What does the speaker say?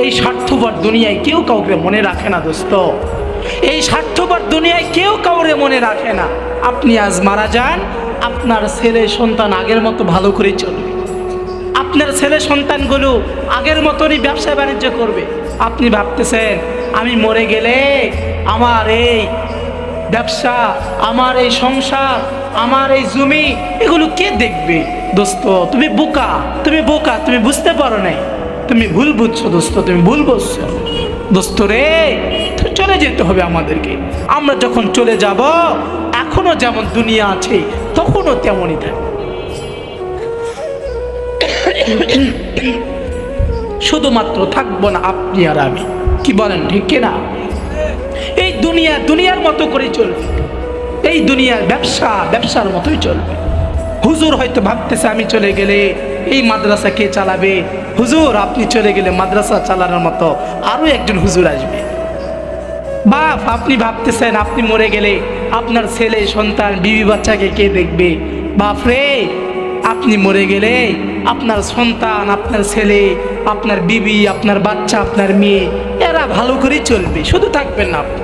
এই স্বার্থপর দুনিয়ায় কেউ কাউকে মনে রাখে না দোস্ত, এই স্বার্থপর দুনিয়ায় কেউ কাউরে মনে রাখে না। আপনি আজ মারা যান, আপনার ছেলে সন্তান আগের মতো ভালো করে চলবে, আপনার ছেলে সন্তানগুলো আগের মতনই ব্যবসা বাণিজ্য করবে। আপনি ভাবতেছেন আমি মরে গেলে আমার এই ব্যবসা, আমার এই সংসার, আমার এই জমি এগুলো কে দেখবে? দোস্ত তুমি বোকা, তুমি বোকা, তুমি বুঝতে পারো নাই, তুমি ভুল বুঝছো দোস্ত, তুমি ভুল বুঝছো দোস্ত রে। চলে যেতে হবে আমাদেরকে। আমরা যখন চলে যাব, এখনো যেমন দুনিয়া আছে তখনও তেমনই থাকবে। শুধুমাত্র থাকবো না আপনি আর আমি, কি বলেন ঠিক কিনা? এই দুনিয়া দুনিয়ার মতো করে চলবে, এই দুনিয়ার ব্যবসা ব্যবসার মতোই চলবে। হুজুর হয়তো ভাবতেছে আমি চলে গেলে এই মাদ্রাসা কে চালাবে? হুজুর আপনি চলে গেলে মাদ্রাসা চালানোর মতো আরো একজন হুজুর আসবে। বাপ আপনি ভাবতেছেন আপনি মরে গেলে আপনার ছেলে সন্তান বিবি বাচ্চাকে কে দেখবে? বাপ রে, আপনি মরে গেলে আপনার সন্তান, আপনার ছেলে, আপনার বিবি, আপনার বাচ্চা, আপনার মেয়ে এরা ভালো করেই চলবে, শুধু থাকবেন না আপনি।